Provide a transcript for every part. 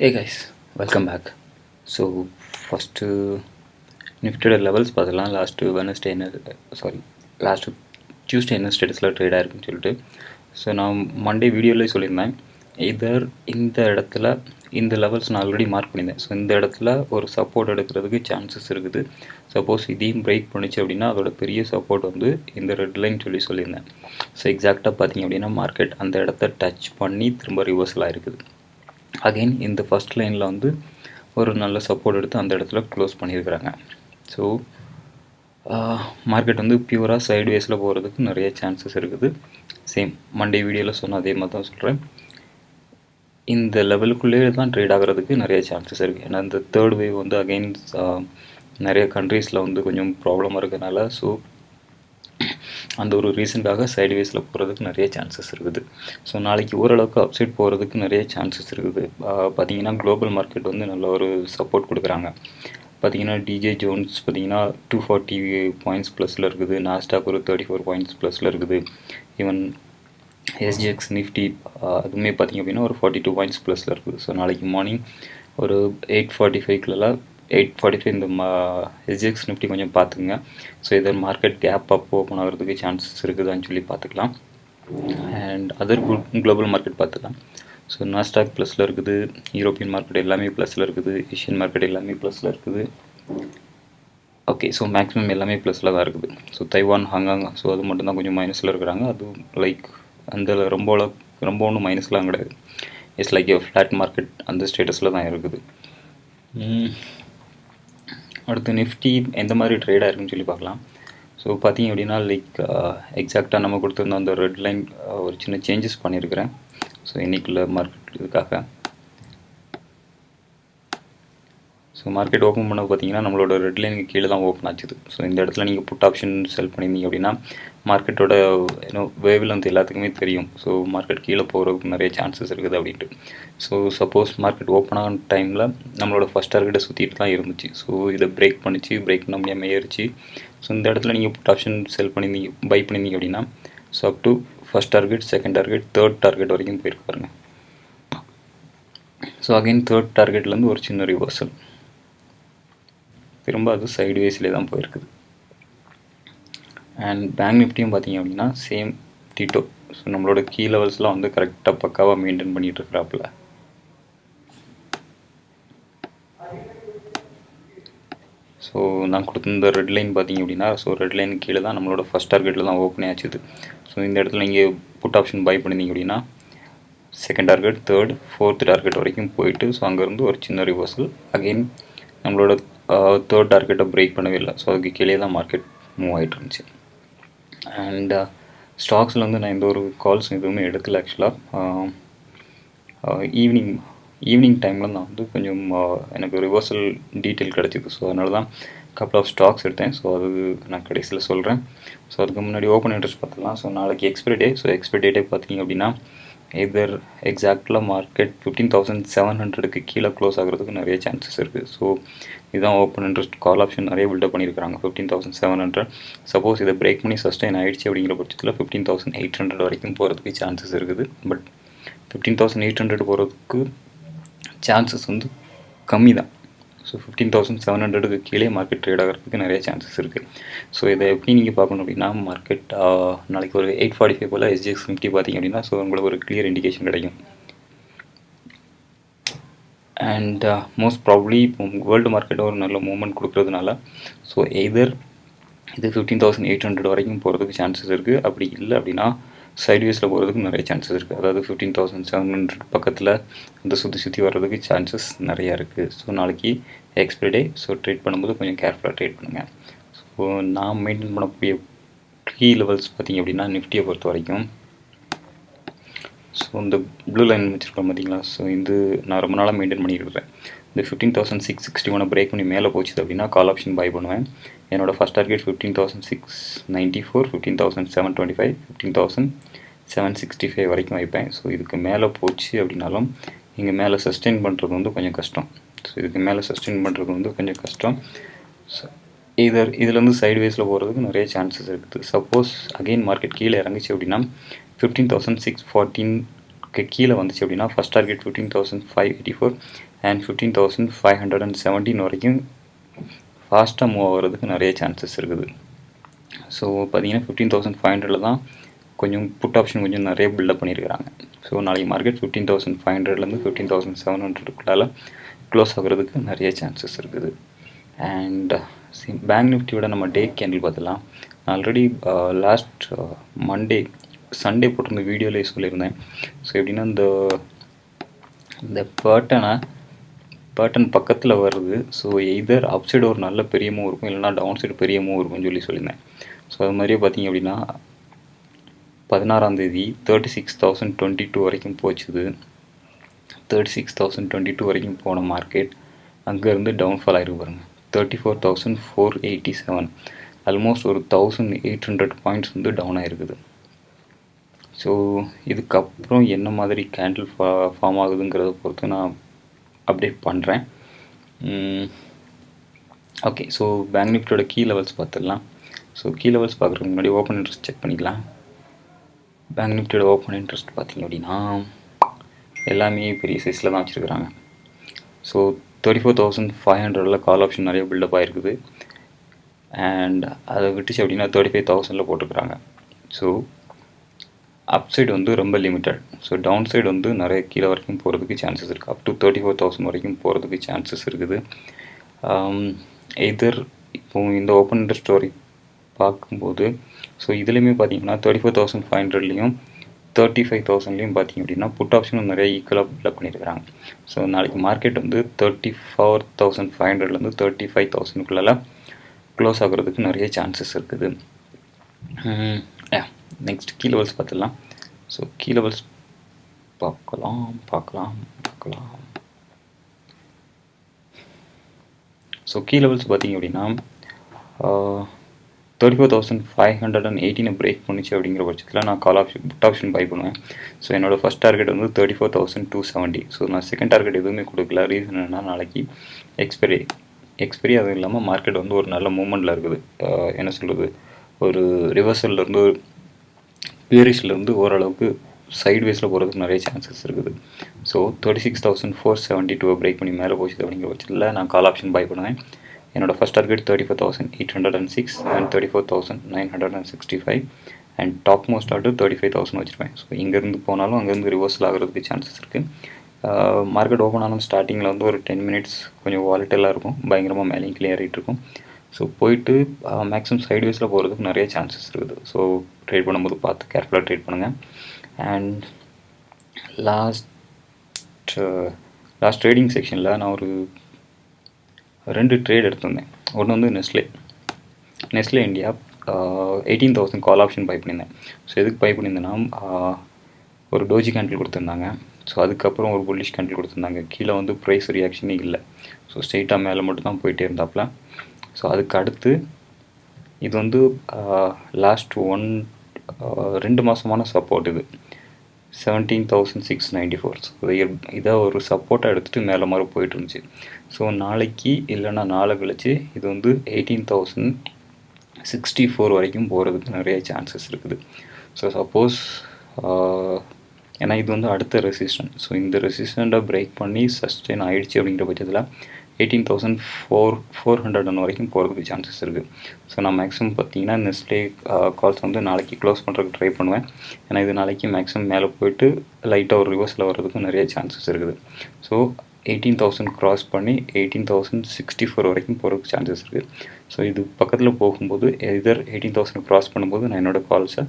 Hey guys, welcome back. So first Nifty levels பார்த்தலாம் last Wednesday last Tuesday என்ன ஸ்டேட்டஸில் trade ஆயிருக்குன்னு சொல்லிட்டு. ஸோ நான் மண்டே வீடியோவிலே சொல்லியிருந்தேன், இதர் இந்த இடத்துல இந்த லெவல்ஸ் நான் ஆல்ரெடி மார்க் பண்ணியிருந்தேன். ஸோ இந்த இடத்துல ஒரு சப்போர்ட் எடுக்கிறதுக்கு சான்சஸ் இருக்குது. சப்போஸ் இதையும் பிரேக் பண்ணிச்சு அப்படின்னா அதோட பெரிய சப்போர்ட் வந்து இந்த ரெட் லைன் சொல்லியிருந்தேன். ஸோ எக்ஸாக்டாக பார்த்தீங்க அப்படின்னா மார்க்கெட் அந்த இடத்த டச் பண்ணி திரும்ப ரிவர்சல் ஆகிருக்குது. அகெயின் இந்த ஃபஸ்ட் லைனில் வந்து ஒரு நல்ல சப்போர்ட் எடுத்து அந்த இடத்துல க்ளோஸ் பண்ணியிருக்கிறாங்க. ஸோ மார்க்கெட் வந்து பியூராக சைட்வேஸில் போகிறதுக்கு நிறைய சான்சஸ் இருக்குது. சேம் மண்டே வீடியோவில் சொன்ன அதே மாதிரி தான் சொல்கிறேன். இந்த லெவலுக்குள்ளேயே தான் ட்ரேட் ஆகிறதுக்கு நிறைய சான்சஸ் இருக்குது. ஏன்னா இந்த தேர்ட் வேவ் வந்து அகெயின்ஸ்ட் நிறைய கண்ட்ரீஸில் வந்து கொஞ்சம் ப்ராப்ளமாக இருக்கிறதுனால ஸோ அந்த ஒரு ரீசனுக்காக சைட்வேஸில் போகிறதுக்கு நிறைய சான்சஸ் இருக்குது. ஸோ நாளைக்கு ஓரளவுக்கு அப்சைட் போகிறதுக்கு நிறைய சான்சஸ் இருக்குது. பார்த்திங்கன்னா குளோபல் மார்க்கெட் வந்து நல்ல ஒரு சப்போர்ட் கொடுக்குறாங்க. பார்த்திங்கன்னா டிஜே ஜோன்ஸ் பார்த்திங்கன்னா 240 பாயிண்ட்ஸ் ப்ளஸில் இருக்குது. நாஸ்டாக் ஒரு 34 பாயிண்ட்ஸ் ப்ளஸில் இருக்குது. ஈவன் எஸ்ஜிஎக்ஸ் நிஃப்டி அதுவுமே பார்த்திங்க அப்படின்னா ஒரு 42 பாயிண்ட்ஸ் ப்ளஸில் இருக்குது. ஸோ நாளைக்கு மார்னிங் ஒரு 8:45 8:45 இந்த எஸ்ஜிஎக்ஸ் நிஃப்டி கொஞ்சம் பார்த்துக்குங்க. ஸோ இதர் மார்க்கெட் கேப் அப் ஓப்பன் ஆகிறதுக்கு சான்சஸ் இருக்குதான்னு சொல்லி பார்த்துக்கலாம். அண்ட் அதர் குளோபல் மார்க்கெட் பார்த்துக்கலாம். ஸோ நாஸ்டாக் ப்ளஸில் இருக்குது, யூரோப்பியன் மார்க்கெட் எல்லாமே ப்ளஸில் இருக்குது, ஏஷியன் மார்க்கெட் எல்லாமே ப்ளஸில் இருக்குது. ஓகே, ஸோ மேக்ஸிமம் எல்லாமே ப்ளஸில் தான் இருக்குது. ஸோ தைவான், ஹாங்காங் ஸோ அது மட்டும்தான் கொஞ்சம் மைனஸில் இருக்கிறாங்க. அதுவும் லைக் அந்த ரொம்ப ஒன்றும் மைனஸ்லாம் கிடையாது. It's like a flat market அந்த ஸ்டேட்டஸில் தான் இருக்குது. அடுத்து நிஃப்டி எந்த மாதிரி ட்ரேட் ஆயிருக்குன்னு சொல்லி பார்க்கலாம். ஸோ பார்த்திங்க அப்படின்னா லைக் எக்ஸாக்டாக நம்ம கொடுத்துருந்த அந்த ரெட் லைன் ஒரு சின்ன சேஞ்சஸ் பண்ணியிருக்கிறேன். ஸோ இன்றைக்குள்ள மார்க்கெட் இதுக்காக ஸோ மார்க்கெட் ஓப்பன் பண்ண பார்த்தீங்கன்னா நம்மளோட ரெட் லைனுக்கு கீழே தான் ஓப்பன் ஆச்சுது. ஸோ இந்த இடத்துல நீங்கள் புட் ஆப்ஷன் செல் பண்ணியிருந்தீங்க அப்படின்னா மார்க்கெட்டோட வேவில் வந்து எல்லாத்துக்குமே தெரியும். ஸோ மார்க்கெட் கீழே போகிறதுக்கு நிறைய சான்சஸ் இருக்குது அப்படின்ட்டு. ஸோ சப்போஸ் மார்க்கெட் ஓப்பன் ஆன டைமில் நம்மளோட ஃபஸ்ட் டார்கெட்டை சுற்றிட்டு தான் இருந்துச்சு. ஸோ இதை பிரேக் பண்ண முடியாமல் ஏறிச்சு. ஸோ இந்த இடத்துல நீங்கள் புட் ஆப்ஷன் செல் பண்ணியிருந்தீங்க, பை பண்ணியிருந்தீங்க அப்படின்னா so up to first target, second target, third target வரைக்கும் போயிருக்கு பாருங்கள். ஸோ அகைன் தேர்ட் டார்கெட்லேருந்து ஒரு சின்ன ரிவர்சல், திரும்ப அது சைட்வேஸ்லேயே தான் போயிருக்குது. அண்ட் பேங்க் நிஃப்டியும் பார்த்திங்க அப்படின்னா சேம் டிட்டோ. ஸோ நம்மளோட கீ லெவல்ஸ்லாம் வந்து கரெக்டாக பக்காவாக மெயின்டைன் பண்ணிகிட்டு இருக்கிறாப்புல. ஸோ நான் கொடுத்துருந்த ரெட் லைன் பார்த்திங்க அப்படின்னா ஸோ ரெட் லைன் கீழே தான் நம்மளோட ஃபஸ்ட் டார்கெட்டில் தான் ஓப்பனே ஆச்சுது. ஸோ இந்த இடத்துல நீங்கள் புட் ஆப்ஷன் பை பண்ணிங்க அப்படின்னா second target, third, fourth target வரைக்கும் போயிட்டு ஸோ அங்கேருந்து ஒரு சின்ன ரிவர்சல் அகெயின் நம்மளோட தேர்ட் டார்கெட்டை பிரேக் பண்ணவே இல்லை. ஸோ அதுக்கு கீழே தான் மார்க்கெட் மூவ் ஆகிட்டு இருந்துச்சு. அண்ட் ஸ்டாக்ஸில் வந்து நான் எந்த ஒரு கால்ஸ் எதுவுமே எடுக்கல. ஆக்சுவலாக ஈவினிங் டைமில் நான் வந்து கொஞ்சம் எனக்கு ரிவர்சல் டீட்டெயில் கிடச்சிது. ஸோ அதனால தான் கப்பல் ஆஃப் ஸ்டாக்ஸ் எடுத்தேன். ஸோ அது நான் கடைசியில் சொல்கிறேன். ஸோ அதுக்கு முன்னாடி ஓப்பன் இன்ட்ரெஸ்ட் பார்த்துக்கலாம். ஸோ நாளைக்கு எக்ஸ்பைரி டே. ஸோ எக்ஸ்பைரி டேட்டே பார்த்திங்க அப்படின்னா இதர் எக்ஸாக்டில் மார்க்கெட் 15,700க்கு கீழே க்ளோஸ் ஆகிறதுக்கு நிறைய சான்சஸ் இருக்குது. ஸோ இதுதான் ஓப்பன் இன்ட்ரெஸ்ட் கால் ஆப்ஷன் நிறைய பில்டப் பண்ணியிருக்காங்க. 15,700 சப்போஸ் இதை பிரேக் பண்ணி சஸ்டைன் ஆகிடுச்சு அப்படிங்கிற பட்சத்தில் 15,800 வரைக்கும் போகிறதுக்கு சான்சஸ் இருக்குது. பட் 15,800 போகிறதுக்கு சான்சஸ் வந்து கம்மி தான். ஸோ 15,700க்கு கீழே மார்க்கெட் ட்ரேட் ஆகிறதுக்கு நிறைய சான்சஸ் இருக்குது. ஸோ இதை எப்படி நீங்கள் பார்க்கணும் அப்படின்னா மார்க்கெட் நாளைக்கு ஒரு 8:45 போல் எஸ்ஜிஎக்ஸ் நிஃப்டி பார்த்திங்க அப்படின்னா ஸோ உங்களுக்கு ஒரு கிளியர் இண்டிகேஷன் கிடைக்கும். அண்ட் மோஸ்ட் ப்ராபப்ளி இப்போ வேர்ல்டு மார்க்கெட் ஒரு நல்ல மூவ்மெண்ட் கொடுக்குறதுனால ஸோ எதர் இது 15,800 வரைக்கும் போகிறதுக்கு சான்சஸ் இருக்குது. அப்படி இல்லை அப்படின்னா சைட்வேஸில் போகிறதுக்கு நிறைய சான்சஸ் இருக்குது. அதாவது 15,700 பக்கத்தில் அந்த சுற்றி வர்றதுக்கு சான்சஸ் நிறையா இருக்குது. ஸோ நாளைக்கு எக்ஸ்பைரி டே. ஸோ ட்ரேட் பண்ணும்போது கொஞ்சம் கேர்ஃபுல்லாக ட்ரேட் பண்ணுங்கள். ஸோ நான் மெயின்டைன் பண்ணக்கூடிய கீ லெவல்ஸ் பார்த்திங்க அப்படின்னா நிஃப்டியை பொறுத்த வரைக்கும் ஸோ இந்த ப்ளூ லைன் வச்சுருக்கோம் பார்த்தீங்களா. ஸோ இது நான் ரொம்ப நாளாக மெயின்டைன் பண்ணியிருக்கிறேன். இந்த 15,661 பிரேக் பண்ணி மேலே போச்சுது அப்படின்னா கால் ஆப்ஷன் பை பண்ணுவேன். என்னோடய ஃபஸ்ட் டார்கெட் 15,694, 15,725, 15,765 வரைக்கும் வைப்பேன். ஸோ இதுக்கு மேலே போச்சு அப்படின்னாலும் இங்கே மேலே சஸ்டெயின் பண்ணுறது வந்து கொஞ்சம் கஷ்டம். ஸோ இதுக்கு மேலே சஸ்டெயின் பண்ணுறது வந்து கொஞ்சம் கஷ்டம். ஸோ இதுலேருந்து சைட்வேஸில் போகிறதுக்கு நிறைய சான்சஸ் இருக்குது. சப்போஸ் அகெயின் மார்க்கெட் கீழே இறங்குச்சு அப்படின்னா 15,614 கீழே வந்துச்சு அப்படின்னா ஃபஸ்ட் டார்கெட் 15,584 அண்ட் 15,517 வரைக்கும் ஃபாஸ்ட்டாக மூவ் ஆகிறதுக்கு நிறைய சான்சஸ் இருக்குது. ஸோ பார்த்தீங்கன்னா 15,500 தான் கொஞ்சம் புட் ஆப்ஷன் கொஞ்சம் நிறைய பில்டப் பண்ணியிருக்கிறாங்க. ஸோ நாளைக்கு மார்க்கெட் 15,500லேருந்து 15,700க்குள்ளால க்ளோஸ் ஆகிறதுக்கு நிறைய சான்சஸ் இருக்குது. அண்ட் பேங்க் நிஃப்டியோட நம்ம டே கேண்டில் பார்த்துலாம். ஆல்ரெடி லாஸ்ட் சண்டே போட்டிருந்த வீடியோலேயே சொல்லியிருந்தேன். ஸோ எப்படின்னா இந்த பேட்டர்ன் பக்கத்தில் வருது. ஸோ எய்தர் அப் சைடு ஒரு நல்ல பெரிய மூவ் இருக்கும், இல்லைனா டவுன் சைடு பெரிய மூவ் இருக்கும்னு சொல்லியிருந்தேன். ஸோ அது மாதிரியே பார்த்தீங்க அப்படின்னா 16ஆம் தேதி 36,022 வரைக்கும் போச்சுது. 36,022 வரைக்கும் போன மார்க்கெட் அங்கேருந்து டவுன்ஃபால் ஆகிருக்கு பாருங்க. 34,487, ஆல்மோஸ்ட் ஒரு 1,800 பாயிண்ட்ஸ் வந்து டவுன் ஆகிருக்குது. ஸோ இதுக்கப்புறம் என்ன மாதிரி கேண்டில் ஃபார்ம் ஆகுதுங்கிறத பொறுத்து நான் அப்டேட் பண்ணுறேன். ஓகே, ஸோ பேங்க் நிஃப்டியோட கீ லெவல்ஸ் பார்த்துடலாம். ஸோ கீ லெவல்ஸ் பார்க்குறதுக்கு முன்னாடி ஓப்பன் இன்ட்ரெஸ்ட் செக் பண்ணிக்கலாம். பேங்க் நிஃப்டியோட ஓப்பன் இன்ட்ரெஸ்ட் பார்த்திங்க அப்படின்னா எல்லாமே பெரிய சைஸில் தான் வச்சுருக்குறாங்க. ஸோ 34,500 கால் ஆப்ஷன் நிறைய பில்டப் ஆகிருக்குது. அண்ட் அதை விட்டுச்சு அப்படின்னா 35,000 போட்டுக்கிறாங்க. ஸோ அப் சைடு வந்து ரொம்ப லிமிட்டட். ஸோ டவுன் சைடு வந்து நிறைய கீழே வரைக்கும் போகிறதுக்கு சான்சஸ் இருக்குது. அப் டு 34,000 வரைக்கும் போகிறதுக்கு சான்சஸ் இருக்குது. எதர் இப்போது இந்த ஓப்பன் இன்ட்ரெஸ்ட் ஸ்டோரி பார்க்கும்போது ஸோ இதுலேயுமே பார்த்தீங்கன்னா 34,500லேயும் 35,000லேயும் பார்த்தீங்க அப்படின்னா புட் ஆப்ஷனும் நிறைய ஈக்குவலாக பில்டப் பண்ணியிருக்கிறாங்க. ஸோ நாளைக்கு மார்க்கெட் வந்து 34,500லேருந்து 35,000க்குள்ளால க்ளோஸ் ஆகிறதுக்கு நிறைய சான்சஸ் இருக்குது. நெக்ஸ்ட் கீ லெவல்ஸ் பார்த்துடலாம். ஸோ கீ லெவல்ஸ் பார்க்கலாம். ஸோ கீ லெவல்ஸ் பார்த்தீங்க அப்படின்னா 34,518 பிரேக் பண்ணிச்சு அப்படிங்கிற பட்சத்தில் நான் புட் ஆப்ஷன் பை பண்ணுவேன். ஸோ என்னோடய ஃபஸ்ட் டார்கெட் வந்து 34,270. ஸோ நான் செகண்ட் டார்கெட் எதுவுமே கொடுக்கல. ரீசன் என்னென்னா நாளைக்கு எக்ஸ்பெரி அதுவும் இல்லாமல் மார்க்கெட் வந்து ஒரு நல்ல மூமெண்ட்டில் இருக்குது. என்ன சொல்கிறது, ஒரு ரிவர்சல்லேருந்து பியரிஷ்லேருந்து ஓரளவுக்கு சைட்வேஸில் போகிறதுக்கு நிறைய சான்சஸ் இருக்குது. ஸோ 36,472 பிரேக் பண்ணி மேலே போச்சு அப்படிங்கிற பட்சத்தில் நான் கால் ஆப்ஷன் பை பண்ணுவேன். என்னோடய first target 34,806 and 34,965 and top most order 35,000 வச்சுருப்பேன். ஸோ இங்கேருந்து போனாலும் அங்கேருந்து ரிவர்ஸில் ஆகிறதுக்கு சான்சஸ் இருக்குது. மார்க்கெட் ஓப்பன் ஆனாலும் ஸ்டார்டிங்கில் வந்து ஒரு 10 மினிட்ஸ் கொஞ்சம் வாலட்டிலாக இருக்கும், பயங்கரமாக மேலேயும் கிளியர் ஆகிட்டு இருக்கும். ஸோ போயிட்டு மேக்ஸிமம் சைட்வேஸில் போகிறதுக்கு நிறைய சான்சஸ் இருக்குது. ஸோ ட்ரேட் பண்ணும்போது பார்த்து கேர்ஃபுல்லாக ட்ரேட் பண்ணுங்கள். அண்ட் லாஸ்ட் ட்ரேடிங் செக்ஷனில் நான் ஒரு 2 ட்ரேட் எடுத்திருந்தேன். ஒன்று வந்து Nestle India 18,000 call option by பண்ணியிருந்தேன். ஸோ எதுக்கு பை பண்ணியிருந்தேன்னா ஒரு டோஜி கேண்டில் கொடுத்துருந்தாங்க. ஸோ அதுக்கப்புறம் ஒரு புல்லிஷ் கேண்டில் கொடுத்துருந்தாங்க. கீழே வந்து ப்ரைஸ் ரியாக்ஷனே இல்லை. ஸோ ஸ்ட்ரெயிட்டாக மேலே மட்டும் தான் போயிட்டே இருந்தாப்புல. ஸோ அதுக்கு அடுத்து இது வந்து லாஸ்ட் 2 மாதமான சப்போர்ட். இது 17,694. ஸோ இதை ஒரு சப்போர்ட்டாக எடுத்துகிட்டு மேலே மாதிரி போயிட்டு இருந்துச்சு. ஸோ நாளைக்கு இல்லைன்னா நாளை கழிச்சு இது வந்து 18,064 வரைக்கும் போகிறதுக்கு நிறைய சான்சஸ் இருக்குது. ஸோ சப்போஸ் ஏன்னா இது வந்து அடுத்த ரெசிஸ்டன்ட். ஸோ இந்த ரெசிஸ்டண்ட்டை பிரேக் பண்ணி சஸ்டெயின் ஆகிடுச்சு அப்படிங்கிற பட்சத்தில் 18,400 வரைக்கும் போகிறதுக்கு சான்சஸ் இருக்குது. ஸோ நான் மேக்ஸிமம் பார்த்தீங்கன்னா நெஸ்ட்லே கால்ஸ் வந்து நாளைக்கு க்ளோஸ் பண்ணுறதுக்கு ட்ரை பண்ணுவேன். ஏன்னா இது நாளைக்கு மேக்ஸிமம் மேலே போயிட்டு லைட்டாக ஒரு ரிவர்ஸில் வர்றதுக்கும் நிறைய சான்சஸ் இருக்குது. ஸோ 18,000 க்ராஸ் பண்ணி 18,064 வரைக்கும் போகிறதுக்கு சான்சஸ் இருக்குது. ஸோ இது பக்கத்தில் போகும்போது எதர் 18,000 க்ராஸ் பண்ணும்போது நான் என்னோடய கால்ஸை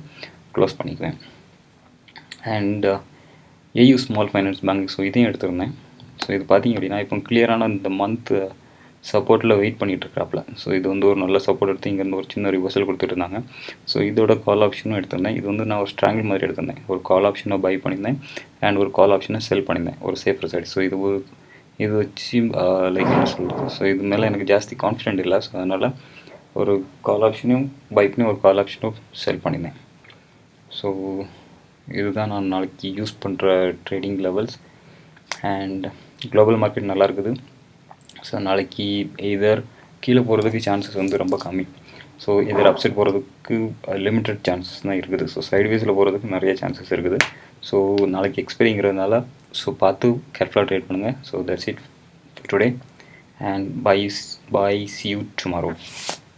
க்ளோஸ் பண்ணிக்குவேன். And AU small finance bank, so இதையும் எடுத்துருந்தேன். ஸோ இது பார்த்திங்க அப்படின்னா இப்போ கிளியரான இந்த மந்த் சப்போர்ட்டில் வெயிட் பண்ணிகிட்ருக்காப்புல. ஸோ இது வந்து ஒரு நல்ல சப்போர்ட் எடுத்து இங்கேருந்து ஒரு சின்ன ரிவர்சல் கொடுத்துட்டு இருந்தாங்க. ஸோ இதோட கால் ஆப்ஷனும் எடுத்திருந்தேன். இது வந்து நான் ஒரு ஸ்ட்ராங்கிள் மாதிரி எடுத்திருந்தேன். ஒரு கால் ஆப்ஷனை பை பண்ணியிருந்தேன் அண்ட் ஒரு கால் ஆப்ஷனை செல் பண்ணியிருந்தேன், ஒரு சேஃபர் சைடு. ஸோ இது வச்சு லைக் என்ன சொல்கிறது, ஸோ இது மேலே எனக்கு ஜாஸ்தி கான்ஃபிடென்ட் இல்லை. ஸோ அதனால் ஒரு கால் ஆப்ஷனையும் பை பண்ணி ஒரு கால் ஆப்ஷனும் செல் பண்ணியிருந்தேன். ஸோ இதுதான் நான் நாளைக்கு யூஸ் பண்ணுற trading levels. And global market நல்லா இருக்குது. ஸோ நாளைக்கு எய்தர் கீழே போகிறதுக்கு சான்சஸ் வந்து ரொம்ப கம்மி. ஸோ இதில் அப்சைட் போகிறதுக்கு லிமிட்டட் சான்சஸ் தான் இருக்குது. ஸோ சைட்வேஸில் போகிறதுக்கு நிறைய சான்சஸ் இருக்குது. ஸோ நாளைக்கு எக்ஸ்பைரிங்கிறதுனால ஸோ பார்த்து கேர்ஃபுல்லாக ட்ரேட் பண்ணுங்கள். So that's it today and bye see you tomorrow.